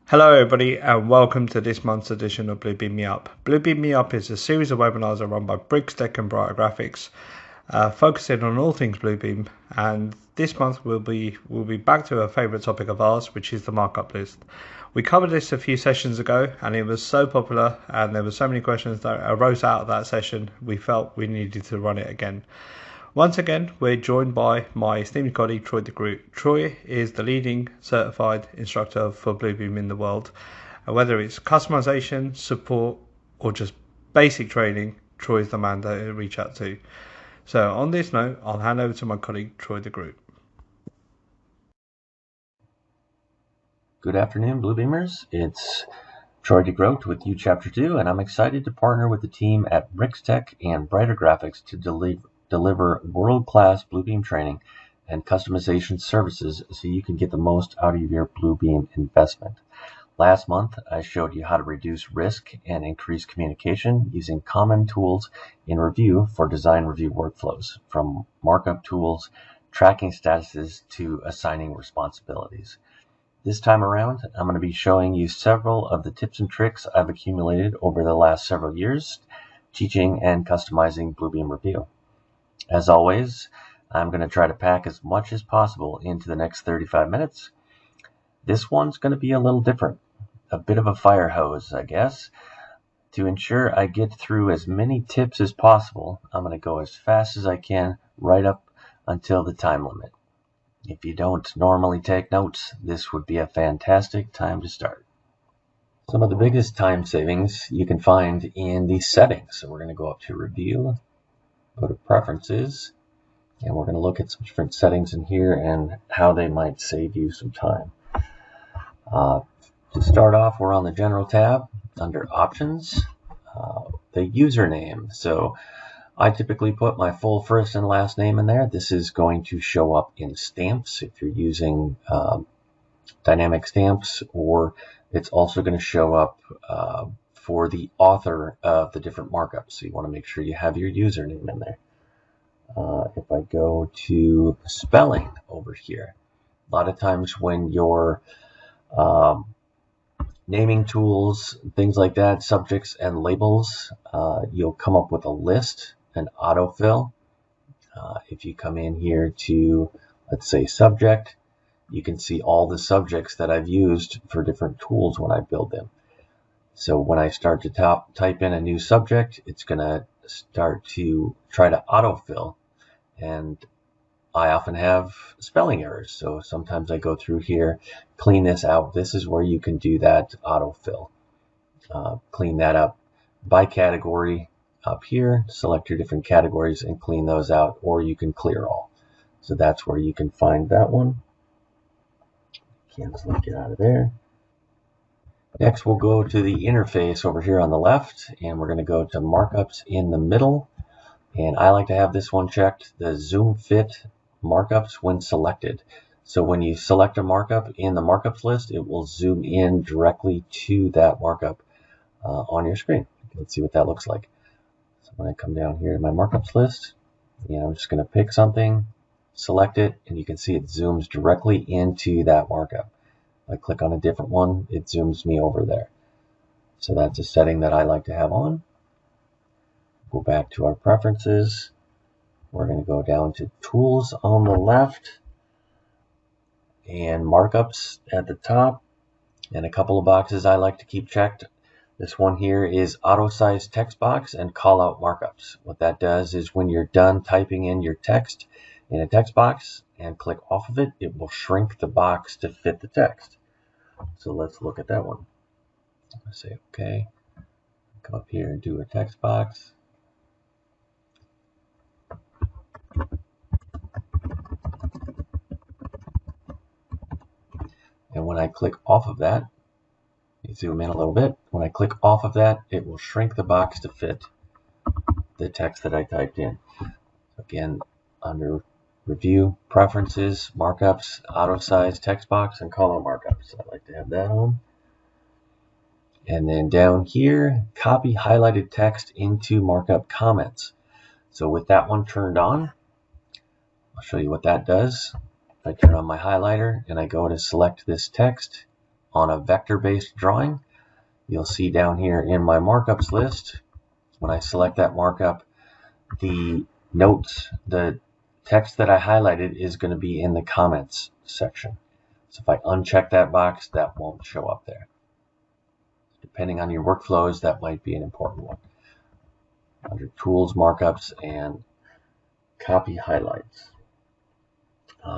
Hello everybody and welcome to this month's edition of Bluebeam Me Up. Bluebeam Me Up is a series of webinars run by Brigstech and Brighter Graphics, focusing on all things Bluebeam, and this month we'll be back to a favourite topic of ours, which is the markup list. We covered this a few sessions ago and it was so popular and there were so many questions that arose out of that session we felt we needed to run it again. Once again, we're joined by my esteemed colleague Troy DeGroot. Troy is the leading certified instructor for Bluebeam in the world. Whether it's customization, support, or just basic training, Troy is the man to reach out to. So on this note, I'll hand over to my colleague Troy DeGroot. Good afternoon, Bluebeamers. It's Troy DeGroot with you, Chapter 2, and I'm excited to partner with the team at Brigstech and Brighter Graphics to deliver world-class Bluebeam training and customization services so you can get the most out of your Bluebeam investment. Last month, I showed you how to reduce risk and increase communication using common tools in Revu for design review workflows, from markup tools, tracking statuses, to assigning responsibilities. This time around, I'm going to be showing you several of the tips and tricks I've accumulated over the last several years teaching and customizing Bluebeam Revu. As always, I'm going to try to pack as much as possible into the next 35 minutes. This one's going to be a little different, a bit of a fire hose, I guess. To ensure I get through as many tips as possible, I'm going to go as fast as I can right up until the time limit. If you don't normally take notes, this would be a fantastic time to start. Some of the biggest time savings you can find in these settings. So we're going to go up to Review, go to Preferences, and we're going to look at some different settings in here and how they might save you some time. To start off, we're on the General tab under Options, the username. So I typically put my full first and last name in there. This is going to show up in stamps if you're using dynamic stamps, or it's also going to show up for the author of the different markups. So you want to make sure you have your username in there. If I go to spelling over here, a lot of times when you're naming tools, things like that, subjects and labels, you'll come up with a list, an autofill. If you come in here to, let's say, subject, you can see all the subjects that I've used for different tools when I build them. So when I start to type in a new subject, it's going to start to try to autofill, and I often have spelling errors. So sometimes I go through here, clean this out. This is where you can do that autofill. Clean that up by category up here. Select your different categories and clean those out, or you can clear all. So that's where you can find that one. Cancel it, get out of there. Next, we'll go to the interface over here on the left, and we're going to go to markups in the middle. And I like to have this one checked, the zoom fit markups when selected. So when you select a markup in the markups list, it will zoom in directly to that markup on your screen. Let's see what that looks like. So when I come down here to my markups list, I'm just going to pick something, select it, and you can see it zooms directly into that markup. If I click on a different one, it zooms me over there. So that's a setting that I like to have on. Go back to our preferences. We're going to go down to Tools on the left and Markups at the top, and a couple of boxes I like to keep checked. This one here is Auto Size Text Box and Call Out Markups. What that does is when you're done typing in your text in a text box and click off of it, it will shrink the box to fit the text. So let's look at that one. I say OK. Come up here and do a text box. And when I click off of that, you zoom in a little bit. When I click off of that, it will shrink the box to fit the text that I typed in. Again, under Review, Preferences, Markups, Auto Size Text Box, and Call Out Markups. I like to have that on. And then down here, copy highlighted text into markup comments. So with that one turned on, I'll show you what that does. If I turn on my highlighter and I go to select this text on a vector-based drawing, you'll see down here in my markups list, when I select that markup, the notes, the text that I highlighted is going to be in the comments section. So if I uncheck that box, that won't show up there. Depending on your workflows, that might be an important one. Under Tools, Markups, and Copy Highlights.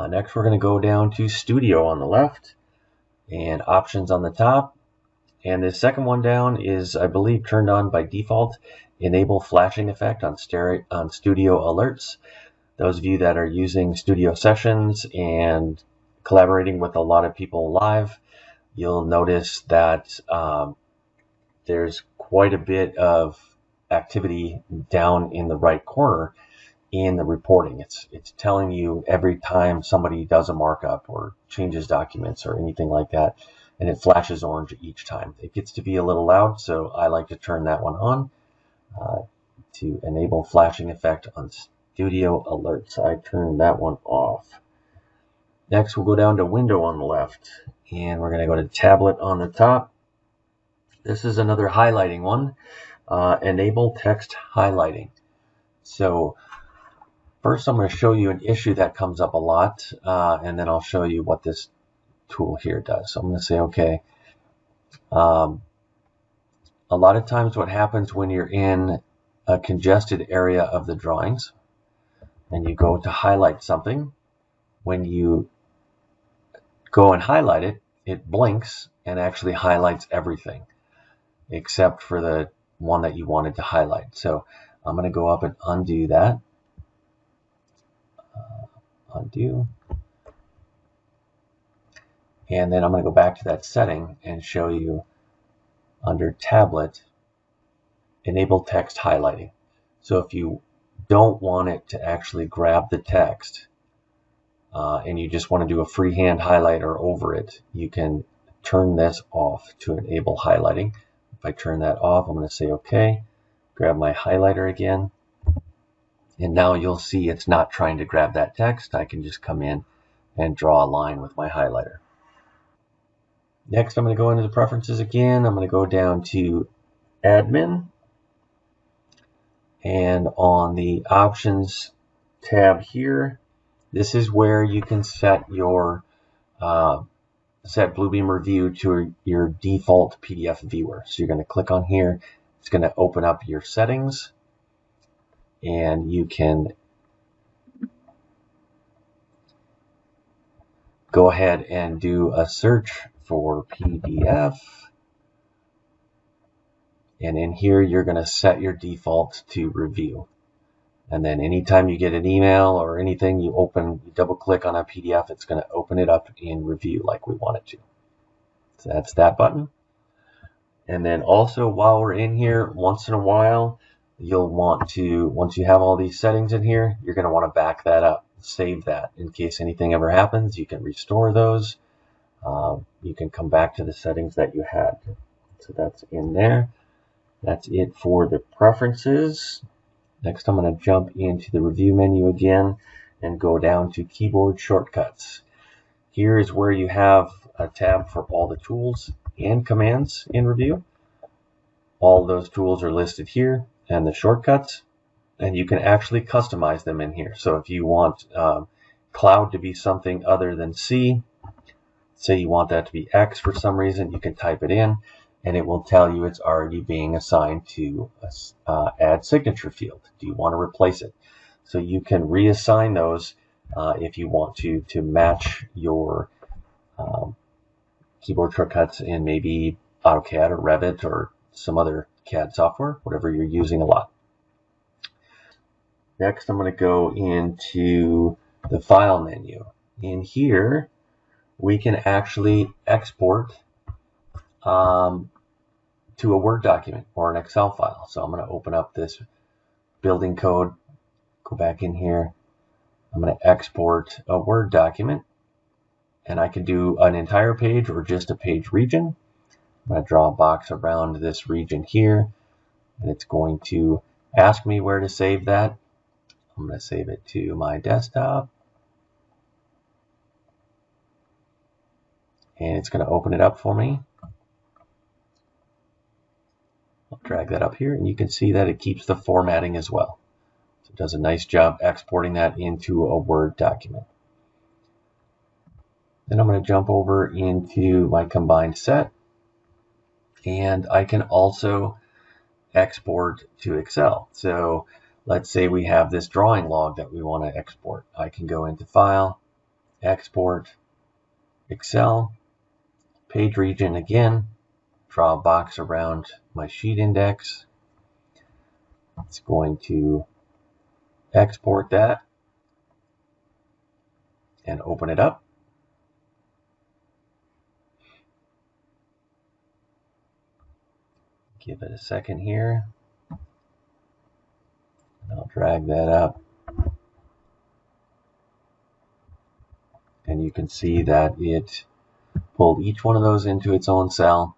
Next, we're going to go down to Studio on the left and Options on the top. And the second one down is, I believe, turned on by default. Enable flashing effect on Studio Alerts. Those of you that are using Studio Sessions and collaborating with a lot of people live, you'll notice that there's quite a bit of activity down in the right corner in the reporting. It's telling you every time somebody does a markup or changes documents or anything like that, and it flashes orange each time. It gets to be a little loud, so I like to turn that one on to enable flashing effect on Studio Alerts. I turn that one off. Next, we'll go down to Window on the left, and we're going to go to Tablet on the top. This is another highlighting one. Enable text highlighting. So first, I'm going to show you an issue that comes up a lot, and then I'll show you what this tool here does. So I'm going to say, okay. A lot of times what happens when you're in a congested area of the drawings and you go to highlight something, when you go and highlight it, it blinks and actually highlights everything except for the one that you wanted to highlight. So I'm going to go up and undo that. Undo. And then I'm going to go back to that setting and show you under Tablet, enable text highlighting. So if you don't want it to actually grab the text and you just want to do a freehand highlighter over it, you can turn this off to enable highlighting. If I turn that off, I'm going to say OK, grab my highlighter again, and now you'll see it's not trying to grab that text. I can just come in and draw a line with my highlighter. Next, I'm going to go into the preferences again. I'm going to go down to Admin, and on the Options tab here, this is where you can set your set Bluebeam Revu to your default PDF viewer. So you're going to click on here. It's going to open up your settings, and you can go ahead and do a search for PDF. And in here, you're going to set your default to Review. And then anytime you get an email or anything, you double click on a PDF, it's going to open it up in Review like we want it to. So that's that button. And then also, while we're in here, once in a while, you'll want to, once you have all these settings in here, you're going to want to back that up, save that. In case anything ever happens, you can restore those. You can come back to the settings that you had. So that's in there. That's it for the preferences. Next, I'm going to jump into the Review menu again and go down to Keyboard Shortcuts. Here is where you have a tab for all the tools and commands in Review. All of those tools are listed here, and the shortcuts, and you can actually customize them in here. So if you want Cloud to be something other than C, say you want that to be X for some reason, you can type it in, and it will tell you it's already being assigned to Add Signature field. Do you want to replace it? So you can reassign those if you want to match your keyboard shortcuts in maybe AutoCAD or Revit or some other CAD software, whatever you're using a lot. Next, I'm going to go into the File menu. In here, we can actually export to a Word document or an Excel file. So I'm going to open up this building code, go back in here. I'm going to export a Word document, and I can do an entire page or just a page region. I'm going to draw a box around this region here, and it's going to ask me where to save that. I'm going to save it to my desktop. and it's going to open it up for me. I'll drag that up here, and you can see that it keeps the formatting as well. So it does a nice job exporting that into a Word document. Then I'm going to jump over into my combined set, and I can also export to Excel. So let's say we have this drawing log that we want to export. I can go into File, Export, Excel, Page Region again, draw a box around my sheet index. It's going to export that and open it up. Give it a second here. I'll drag that up. And you can see that it pulled each one of those into its own cell,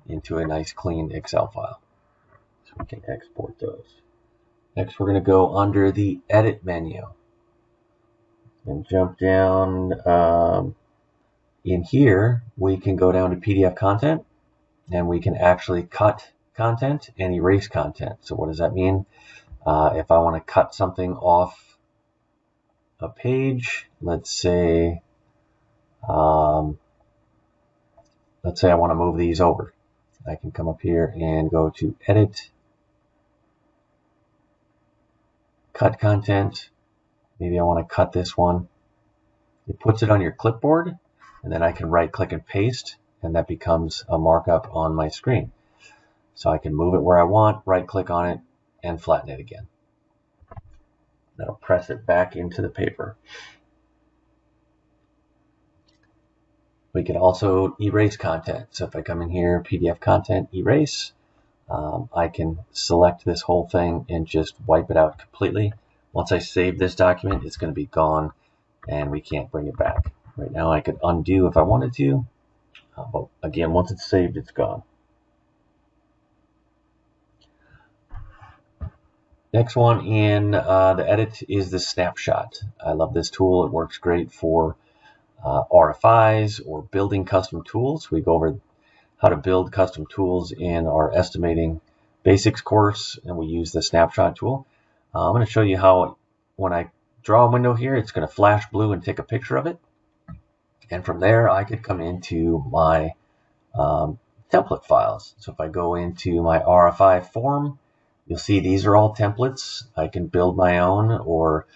into a nice clean Excel file. So we can export those. Next, we're going to go under the Edit menu and jump down. In here, we can go down to PDF content, and we can actually cut content and erase content. So what does that mean? If I want to cut something off a page, let's say I want to move these over. I can come up here and go to Edit, Cut Content. Maybe I want to cut this one. It puts it on your clipboard, and then I can right-click and paste, and that becomes a markup on my screen. So I can move it where I want, right-click on it, and flatten it again. That'll press it back into the paper. We can also erase content. So if I come in here, PDF content, erase, I can select this whole thing and just wipe it out completely. Once I save this document, it's going to be gone and we can't bring it back. Right now I could undo if I wanted to, but again, once it's saved, it's gone. Next one in the edit is the snapshot. I love this tool. It works great for RFIs or building custom tools. We go over how to build custom tools in our estimating basics course, and we use the snapshot tool. I'm going to show you how when I draw a window here, it's going to flash blue and take a picture of it. And from there, I could come into my template files. So if I go into my RFI form, you'll see these are all templates. I can build my own or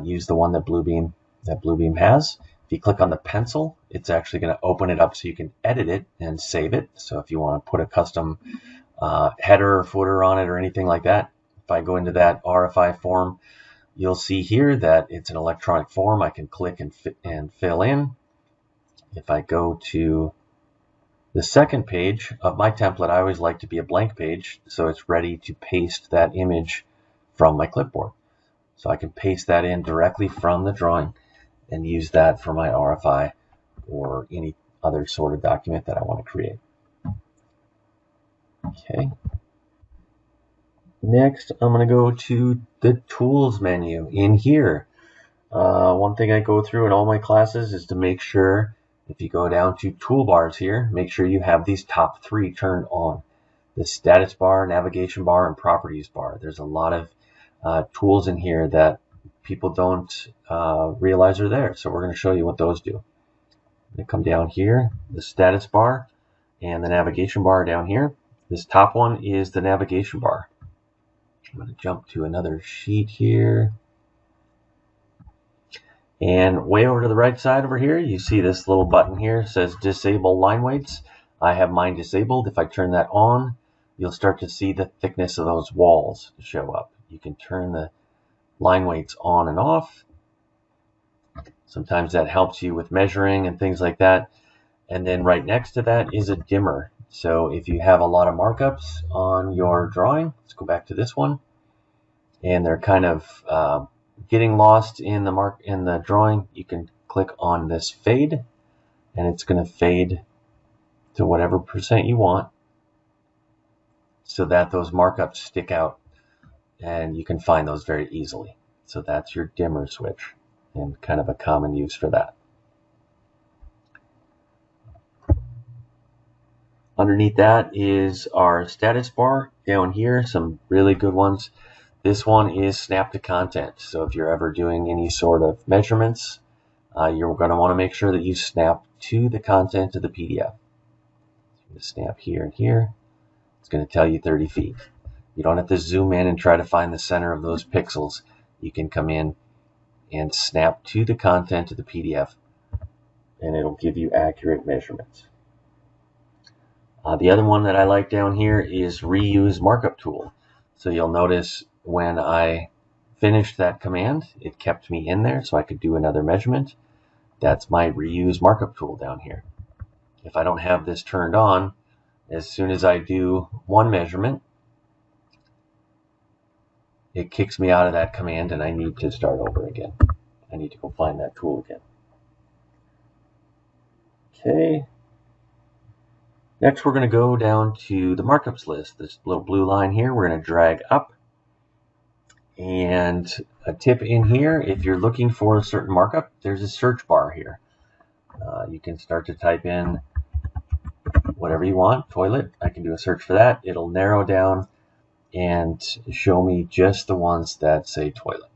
use the one that Bluebeam has. If you click on the pencil, it's actually going to open it up so you can edit it and save it. So if you want to put a custom header or footer on it or anything like that, if I go into that RFI form, you'll see here that it's an electronic form. I can click and fill in. If I go to the second page of my template, I always like to be a blank page, so it's ready to paste that image from my clipboard. So I can paste that in directly from the drawing and use that for my RFI or any other sort of document that I want to create. Okay. Next, I'm going to go to the Tools menu in here. One thing I go through in all my classes is to make sure, if you go down to toolbars here, make sure you have these top three turned on. The status bar, navigation bar, and properties bar. There's a lot of tools in here that people don't realize are there. So we're going to show you what those do. I'm going to come down here, the status bar and the navigation bar down here. This top one is the navigation bar. I'm going to jump to another sheet here. And way over to the right side over here, you see this little button here. It says disable line weights. I have mine disabled. If I turn that on, you'll start to see the thickness of those walls show up. You can turn the line weights on and off. Sometimes that helps you with measuring and things like that. And then right next to that is a dimmer. So if you have a lot of markups on your drawing, let's go back to this one, and they're kind of getting lost in the drawing, you can click on this fade, and it's going to fade to whatever % you want so that those markups stick out, and you can find those very easily. So that's your dimmer switch, and kind of a common use for that. Underneath that is our status bar down here, some really good ones. This one is snap to content. So if you're ever doing any sort of measurements, you're going to want to make sure that you snap to the content of the PDF. Snap here and here. It's going to tell you 30 feet. You don't have to zoom in and try to find the center of those pixels. You can come in and snap to the content of the PDF, and it'll give you accurate measurements. The other one that I like down here is reuse markup tool. So you'll notice when I finished that command, it kept me in there so I could do another measurement. That's my reuse markup tool down here. If I don't have this turned on, as soon as I do one measurement, it kicks me out of that command and I need to start over again. I need to go find that tool again. Okay. Next, we're going to go down to the markups list. This little blue line here, we're going to drag up. And a tip in here, if you're looking for a certain markup, there's a search bar here. You can start to type in whatever you want. Toilet, I can do a search for that. It'll narrow down and show me just the ones that say toilet.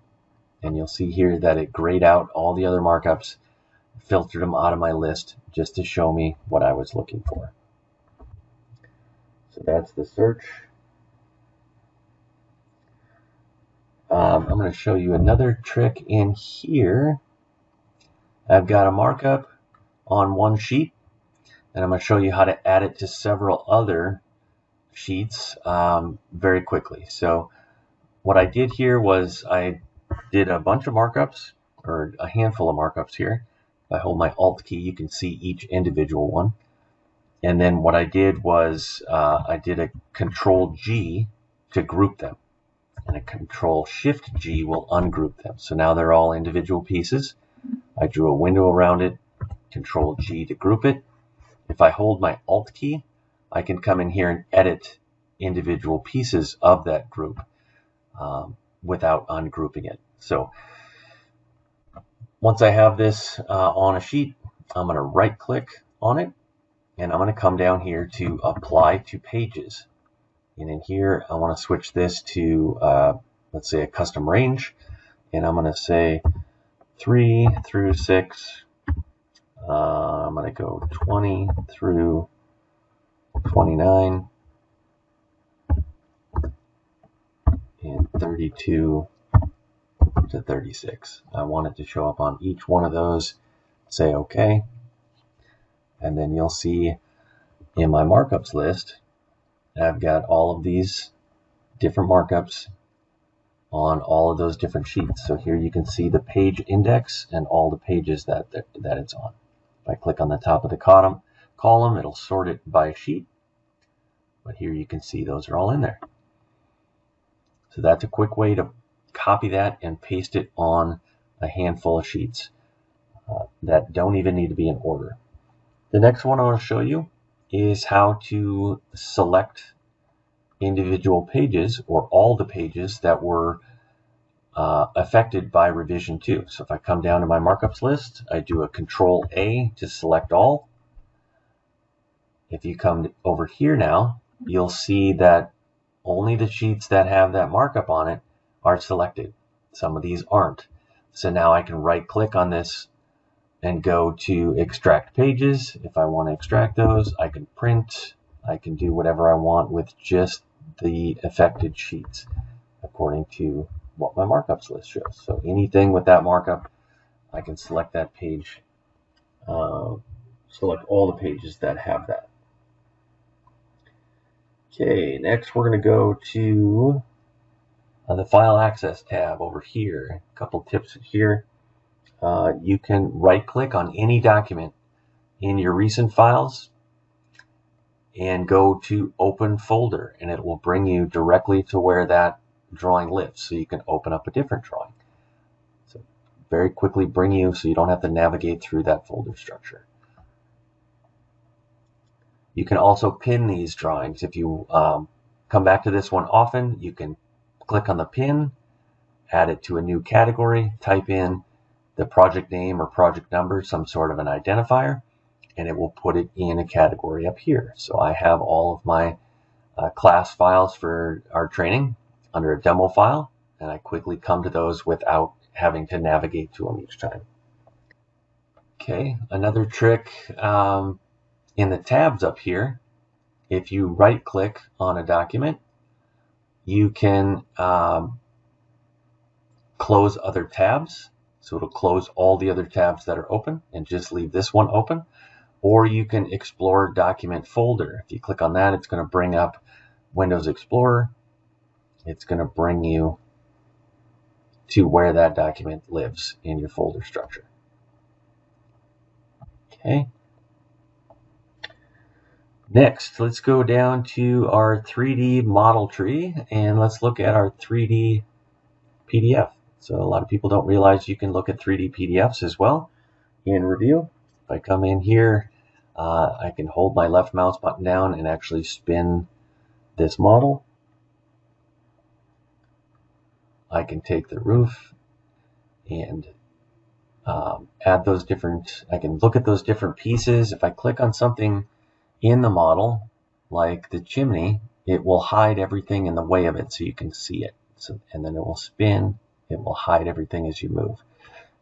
And you'll see here that it grayed out all the other markups, filtered them out of my list just to show me what I was looking for. So that's the search. I'm going to show you another trick in here. I've got a markup on one sheet, and I'm going to show you how to add it to several other sheets very quickly. So what I did here was I did a bunch of markups, or a handful of markups here. If I hold my Alt key, you can see each individual one. And then what I did was I did a Control G to group them, and a Control Shift G will ungroup them. So now they're all individual pieces. I drew a window around it, Control G to group it. If I hold my Alt key, I can come in here and edit individual pieces of that group without ungrouping it. So once I have this on a sheet, I'm going to right click on it, and I'm going to come down here to apply to pages. And in here, I want to switch this to, let's say, a custom range. And I'm going to say 3 through 6. I'm going to go 20 through 29. And 32 to 36. I want it to show up on each one of those. Say OK. And then you'll see in my markups list, I've got all of these different markups on all of those different sheets. So here you can see the page index and all the pages that it's on. If I click on the top of the column, it'll sort it by sheet. But here you can see those are all in there. So that's a quick way to copy that and paste it on a handful of sheets that don't even need to be in order. The next one I want to show you is how to select individual pages, or all the pages that were affected by revision 2. So if I come down to my markups list, I do a Control A to select all. If you come over here now, you'll see that only the sheets that have that markup on it are selected. Some of these aren't. So now I can right click on this and go to extract pages. If I want to extract those, I can print. I can do whatever I want with just the affected sheets according to what my markups list shows. So anything with that markup, I can select that page, select all the pages that have that. Okay, next we're going to go to the File Access tab over here. A couple tips here. You can right-click on any document in your recent files and go to Open Folder, and it will bring you directly to where that drawing lives, so you can open up a different drawing. So very quickly bring you so you don't have to navigate through that folder structure. You can also pin these drawings. If you come back to this one often, you can click on the pin, add it to a new category, type in the project name or project number, some sort of an identifier, and it will put it in a category up here. So I have all of my class files for our training under a demo file, and I quickly come to those without having to navigate to them each time. Okay, another trick in the tabs up here, if you right click on a document, you can close other tabs. So it'll close all the other tabs that are open and just leave this one open. Or you can explore document folder. If you click on that, it's going to bring up Windows Explorer. It's going to bring you to where that document lives in your folder structure. Okay. Next, let's go down to our 3D model tree and let's look at our 3D PDF. So a lot of people don't realize you can look at 3D PDFs as well in Revu. If I come in here, I can hold my left mouse button down and actually spin this model. I can take the roof and add those different, I can look at those different pieces. If I click on something in the model, like the chimney, it will hide everything in the way of it so you can see it. So, and then it will spin, it will hide everything as you move.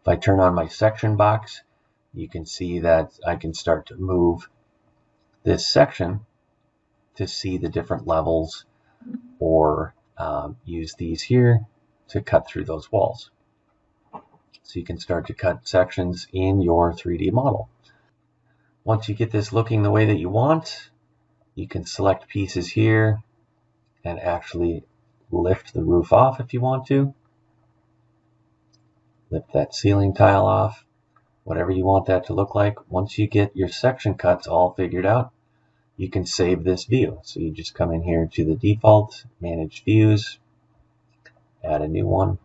If I turn on my section box, you can see that I can start to move this section to see the different levels, or use these here to cut through those walls. So you can start to cut sections in your 3D model. Once you get this looking the way that you want, you can select pieces here and actually lift the roof off if you want to. Lift that ceiling tile off, whatever you want that to look like. Once you get your section cuts all figured out, you can save this view. So you just come in here to the default, manage views, add a new one,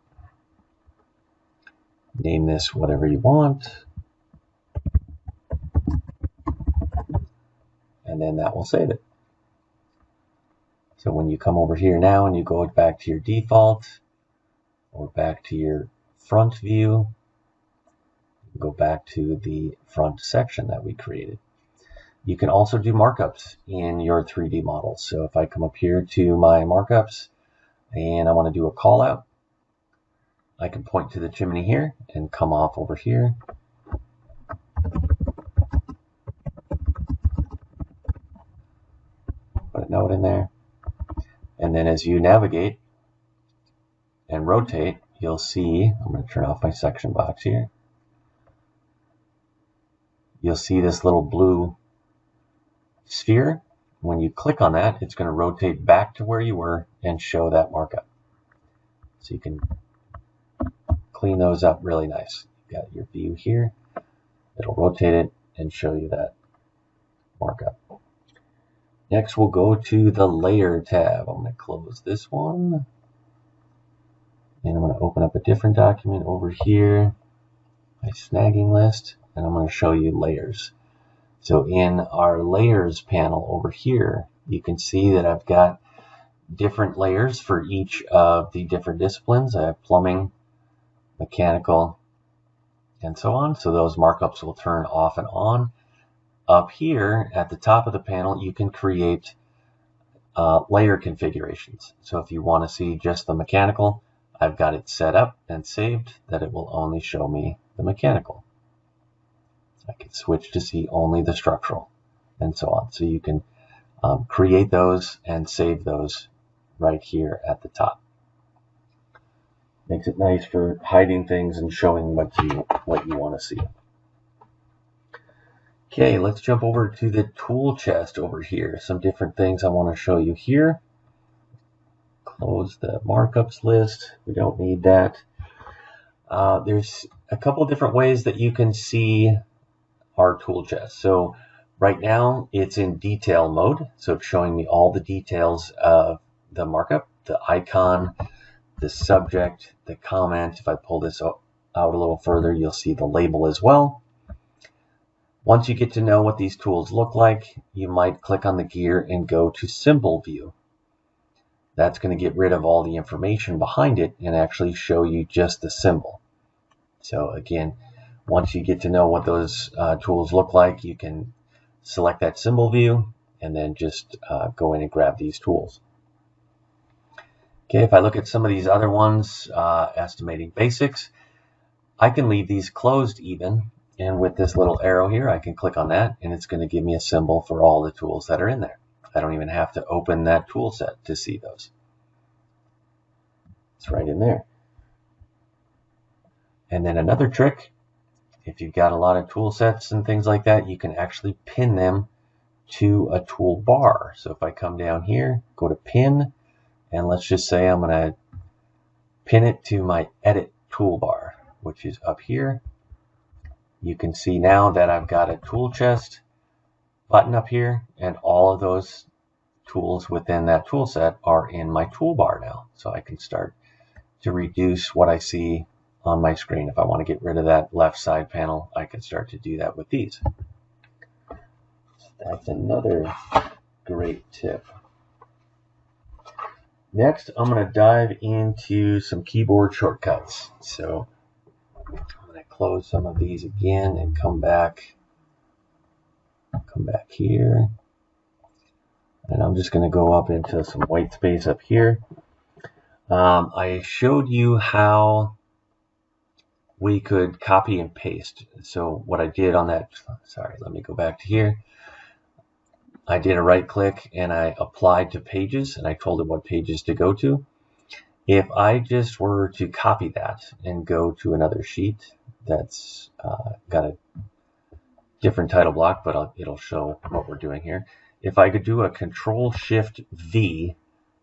name this whatever you want, and then that will save it. So when you come over here now and you go back to your default or back to your front view, go back to the front section that we created. You can also do markups in your 3D models. So if I come up here to my markups and I want to do a call out, I can point to the chimney here and come off over here. Put a note in there. And then as you navigate and rotate, you'll see, I'm going to turn off my section box here. You'll see this little blue sphere. When you click on that, it's going to rotate back to where you were and show that markup. So you can clean those up really nice. You've got your view here. It'll rotate it and show you that markup. Next, we'll go to the Layer tab. I'm going to close this one. And I'm going to open up a different document over here, my snagging list, and I'm going to show you layers. So in our layers panel over here, you can see that I've got different layers for each of the different disciplines. I have plumbing, mechanical, and so on. So those markups will turn off and on. Up here at the top of the panel, you can create layer configurations. So if you want to see just the mechanical, I've got it set up and saved that it will only show me the mechanical. I can switch to see only the structural, and so on. So you can create those and save those right here at the top. Makes it nice for hiding things and showing what you want to see. Okay, let's jump over to the tool chest over here. Some different things I want to show you here. Close the markups list. We don't need that. There's a couple different ways that you can see our tool chest. So right now it's in detail mode. So it's showing me all the details of the markup, the icon, the subject, the comment. If I pull this out a little further, you'll see the label as well. Once you get to know what these tools look like, you might click on the gear and go to symbol view. That's going to get rid of all the information behind it and actually show you just the symbol. So again, Once you get to know what those tools look like, you can select that symbol view and then just go in and grab these tools. Okay, if I look at some of these other ones, estimating basics, I can leave these closed even, and with this little arrow here, I can click on that, and it's going to give me a symbol for all the tools that are in there. I don't even have to open that tool set to see those. It's right in there. And then another trick, if you've got a lot of tool sets and things like that, you can actually pin them to a toolbar. So if I come down here, go to pin, and let's just say I'm going to pin it to my edit toolbar, which is up here. You can see now that I've got a tool chest button up here, and all of those tools within that tool set are in my toolbar now. So I can start to reduce what I see on my screen. If I want to get rid of that left side panel, I can start to do that with these. That's another great tip. Next, I'm going to dive into some keyboard shortcuts. So I'm going to close some of these again and come back here. And I'm just going to go up into some white space up here. I showed you how we could copy and paste. So what I did on that, sorry, let me go back to here. I did a right click and I applied to pages, and I told it what pages to go to. If I just were to copy that and go to another sheet that's got a different title block, but it'll show what we're doing here. If I could do a Control-Shift-V,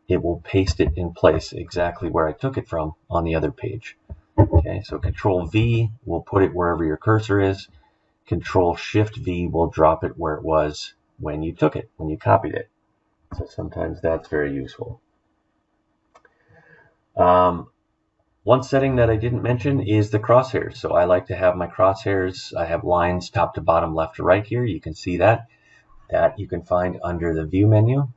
it will paste it in place exactly where I took it from on the other page. Okay, so Control-V will put it wherever your cursor is. Control-Shift-V will drop it where it was when you took it, when you copied it. So sometimes that's very useful. One setting that I didn't mention is the crosshairs. So I like to have my crosshairs, I have lines top to bottom, left to right here. You can see that. That you can find under the View menu.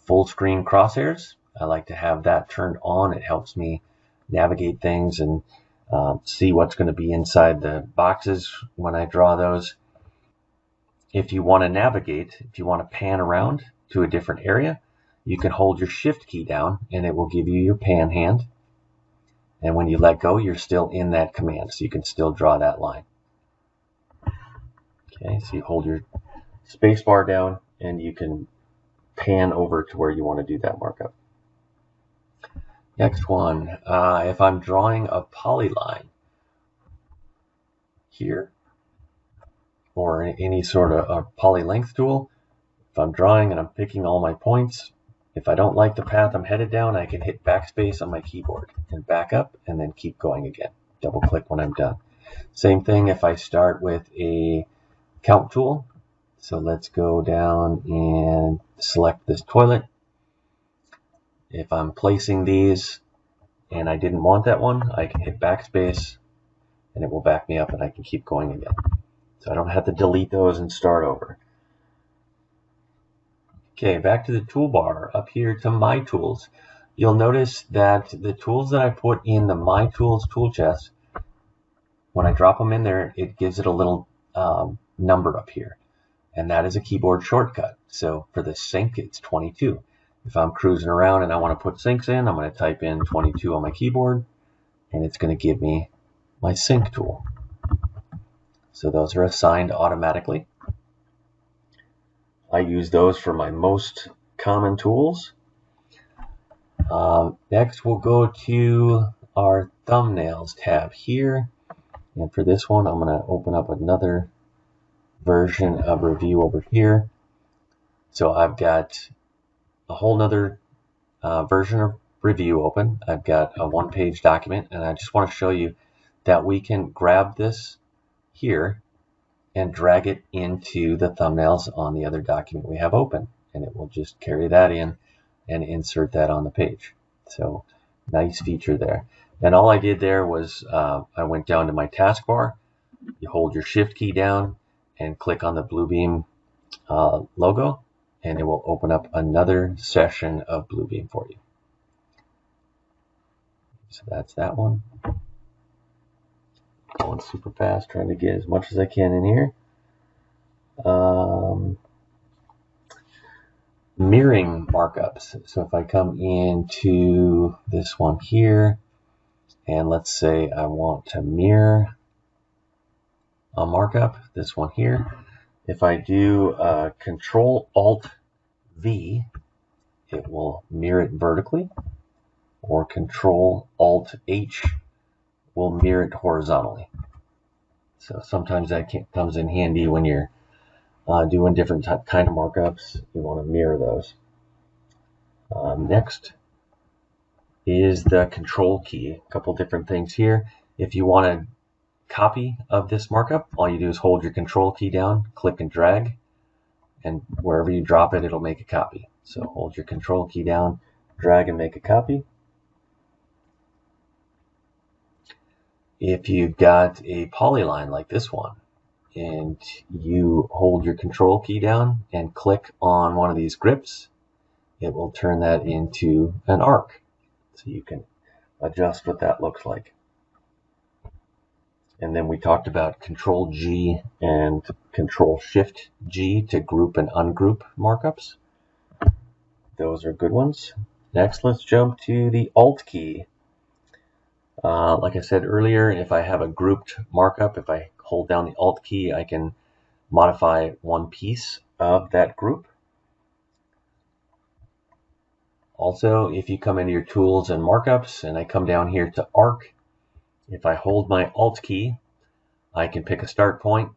Full screen crosshairs, I like to have that turned on. It helps me navigate things and see what's going to be inside the boxes when I draw those. If you want to navigate, if you want to pan around to a different area, you can hold your Shift key down and it will give you your pan hand. And when you let go, you're still in that command, so you can still draw that line. Okay, so you hold your space bar down and you can pan over to where you want to do that markup. Next one, if I'm drawing a polyline here, or any sort of a poly length tool, if I'm drawing and I'm picking all my points, if I don't like the path I'm headed down, I can hit backspace on my keyboard and back up and then keep going again. Double click when I'm done. Same thing if I start with a count tool. So let's go down and select this toilet. If I'm placing these and I didn't want that one, I can hit backspace and it will back me up and I can keep going again. So I don't have to delete those and start over. Okay, back to the toolbar, up here to My Tools. You'll notice that the tools that I put in the My Tools tool chest, when I drop them in there, it gives it a little number up here. And that is a keyboard shortcut. So for the sync, it's 22. If I'm cruising around and I want to put syncs in, I'm going to type in 22 on my keyboard, and it's going to give me my sync tool. So those are assigned automatically. I use those for my most common tools. Next, we'll go to our thumbnails tab here. And for this one, I'm going to open up another version of Revu over here. So I've got a whole nother version of Revu open. I've got a one-page document, and I just want to show you that we can grab this here and drag it into the thumbnails on the other document we have open, and it will just carry that in and insert that on the page. So nice feature there. And all I did there was I went down to my taskbar. You hold your Shift key down and click on the Bluebeam logo, and it will open up another session of Bluebeam for you. So that's that one. Going super fast, trying to get as much as I can in here. Mirroring markups. So if I come into this one here, and let's say I want to mirror a markup, this one here. If I do Control-Alt-V, it will mirror it vertically, or Control-Alt-H will mirror it horizontally. So sometimes that comes in handy when you're doing different kind of markups. You want to mirror those. Next is the Control key. A couple different things here. If you want a copy of this markup, all you do is hold your Control key down, click and drag, and wherever you drop it, it'll make a copy. So hold your Control key down, drag and make a copy. If you've got a polyline like this one, and you hold your Control key down and click on one of these grips, it will turn that into an arc. So you can adjust what that looks like. And then we talked about Control G and Control Shift G to group and ungroup markups. Those are good ones. Next, let's jump to the Alt key. Like I said earlier, if I have a grouped markup, if I hold down the Alt key, I can modify one piece of that group. Also, if you come into your tools and markups, and I come down here to arc, if I hold my Alt key, I can pick a start point,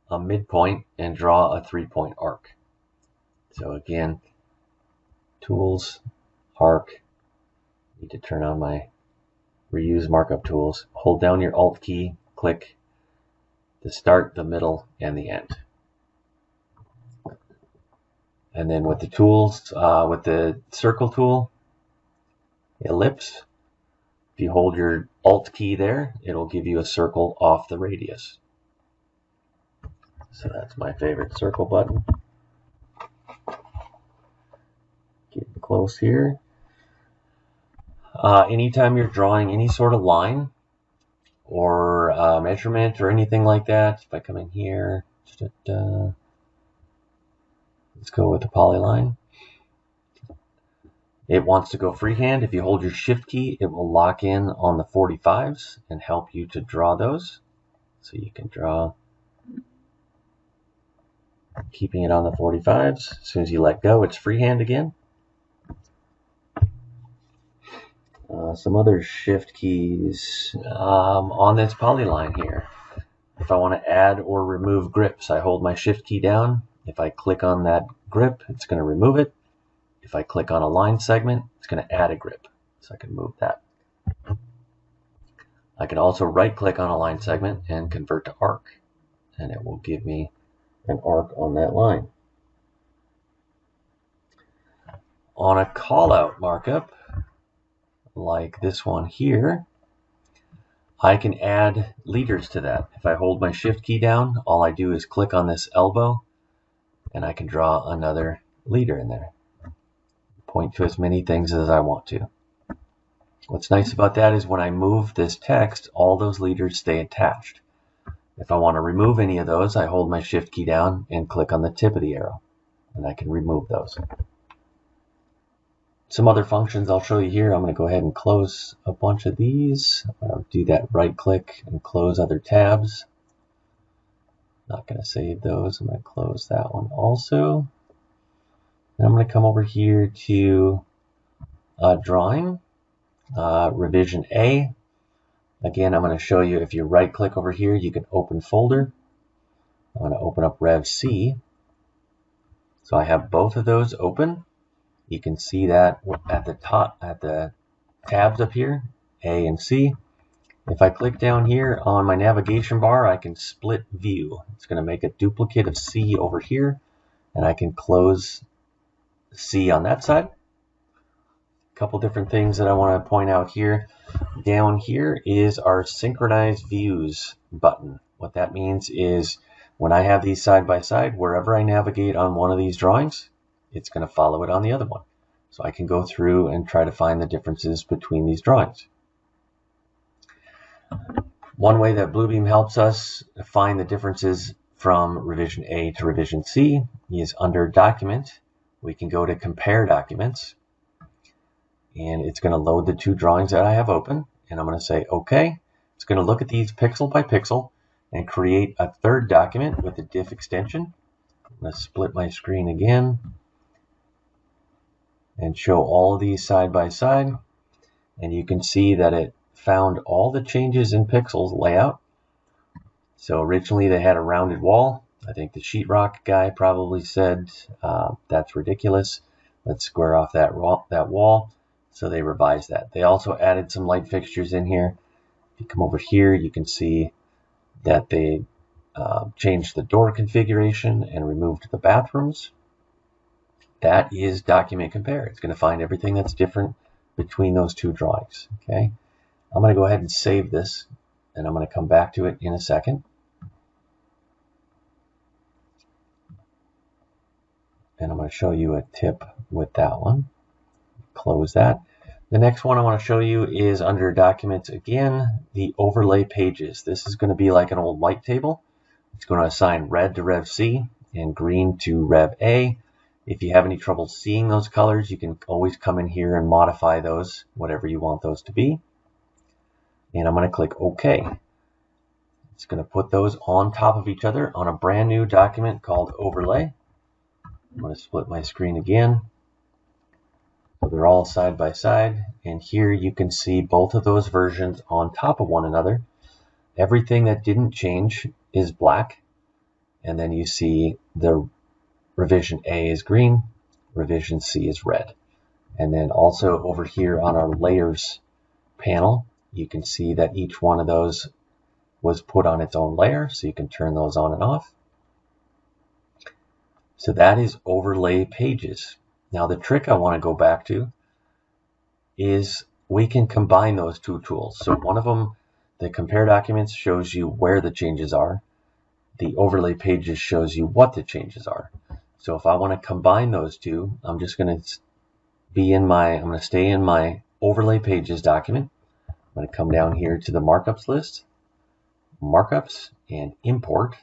a midpoint, and draw a 3-point arc. So again, tools, arc, need to turn on my reuse markup tools. Hold down your Alt key, click the start, the middle, and the end. And then with the tools, with the circle tool, ellipse, if you hold your Alt key there, it'll give you a circle off the radius. So that's my favorite circle button. Getting close here. Anytime you're drawing any sort of line or measurement or anything like that, if I come in here, let's go with the polyline. It wants to go freehand. If you hold your Shift key, it will lock in on the 45s and help you to draw those. So you can draw, keeping it on the 45s. As soon as you let go, it's freehand again. Some other Shift keys on this polyline here. If I want to add or remove grips, I hold my Shift key down. If I click on that grip, it's going to remove it. If I click on a line segment, it's going to add a grip, so I can move that. I can also right-click on a line segment and convert to arc, and it will give me an arc on that line. On a callout markup, like this one here, I can add leaders to that. If I hold my Shift key down, all I do is click on this elbow, and I can draw another leader in there. Point to as many things as I want to. What's nice about that is when I move this text, all those leaders stay attached. If I want to remove any of those, I hold my Shift key down and click on the tip of the arrow, and I can remove those. Some other functions I'll show you here. I'm going to go ahead and close a bunch of these. I'll do that right click and close other tabs. Not going to save those. I'm going to close that one also. And I'm going to come over here to drawing, revision A. Again, I'm going to show you if you right click over here, you can open folder. I'm going to open up Rev C. So I have both of those open. You can see that at the top, at the tabs up here, A and C. If I click down here on my navigation bar, I can split view. It's going to make a duplicate of C over here, and I can close C on that side. A couple different things that I want to point out here. Down here is our synchronize views button. What that means is when I have these side by side, wherever I navigate on one of these drawings, it's going to follow it on the other one. So I can go through and try to find the differences between these drawings. One way that Bluebeam helps us find the differences from revision A to revision C is under Document. We can go to Compare Documents, and it's going to load the two drawings that I have open, and I'm going to say OK. It's going to look at these pixel by pixel and create a third document with a diff extension. I'm going to split my screen again and show all of these side by side, and you can see that it found all the changes in pixels layout. So originally they had a rounded wall. I think the sheetrock guy probably said that's ridiculous. Let's square off that wall. So they revised that. They also added some light fixtures in here. If you come over here, you can see that they changed the door configuration and removed the bathrooms. That is Document Compare. It's going to find everything that's different between those two drawings. Okay, I'm going to go ahead and save this, and I'm going to come back to it in a second. And I'm going to show you a tip with that one. Close that. The next one I want to show you is under Documents again, the overlay pages. This is going to be like an old light table. It's going to assign red to Rev C and green to Rev A. If you have any trouble seeing those colors, you can always come in here and modify those, whatever you want those to be. And I'm going to click OK. It's going to put those on top of each other on a brand new document called Overlay. I'm going to split my screen again. So they're all side by side, and here you can see both of those versions on top of one another. Everything that didn't change is black, and then you see the revision A is green, revision C is red. And then also over here on our layers panel, you can see that each one of those was put on its own layer, so you can turn those on and off. So that is overlay pages. Now the trick I want to go back to is we can combine those two tools. So one of them, the compare documents, shows you where the changes are. The overlay pages shows you what the changes are. So if I want to combine those two, I'm just going to I'm going to stay in my overlay pages document. I'm going to come down here to the markups list, markups, and import.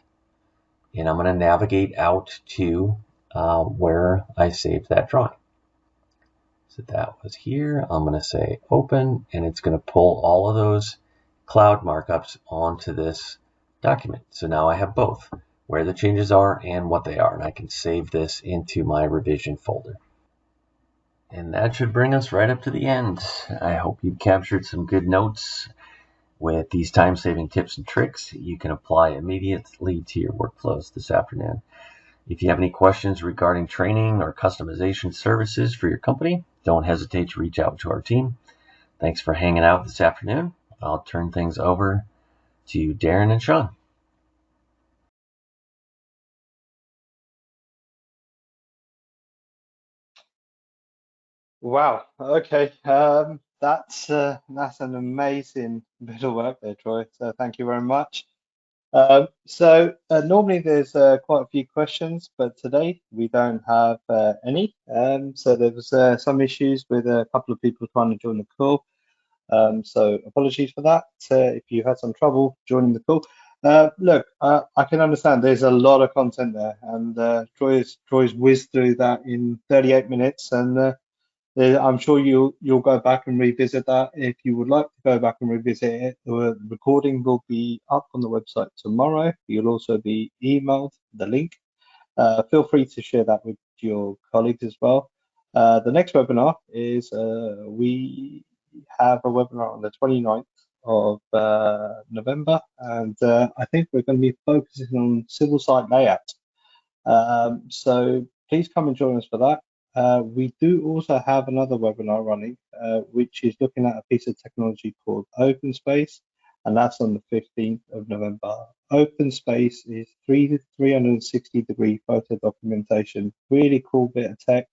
And I'm going to navigate out to where I saved that drawing. So that was here. I'm going to say open, and it's going to pull all of those cloud markups onto this document. So now I have both, where the changes are and what they are, and I can save this into my revision folder. And that should bring us right up to the end. I hope you captured some good notes with these time-saving tips and tricks you can apply immediately to your workflows this afternoon. If you have any questions regarding training or customization services for your company, don't hesitate to reach out to our team. Thanks for hanging out this afternoon. I'll turn things over to Darren and Sean. Wow. Okay. That's an amazing bit of work there, Troy. So thank you very much. Normally there's quite a few questions, but today we don't have any. So there was some issues with a couple of people trying to join the call. So apologies for that if you had some trouble joining the call. Look, I can understand there's a lot of content there, and Troy's whizzed through that in 38 minutes, and I'm sure you'll go back and revisit that. If you would like to go back and revisit it, the recording will be up on the website tomorrow. You'll also be emailed the link. Feel free to share that with your colleagues as well. The next webinar is we have a webinar on the 29th of November, and I think we're going to be focusing on civil site layout. So please come and join us for that. We do also have another webinar running, which is looking at a piece of technology called OpenSpace, and that's on the 15th of November. OpenSpace is 360-degree photo documentation, really cool bit of tech.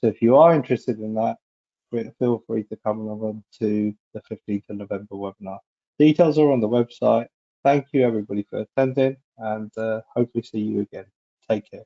So if you are interested in that, feel free to come along to the 15th of November webinar. Details are on the website. Thank you everybody for attending, and hopefully see you again. Take care.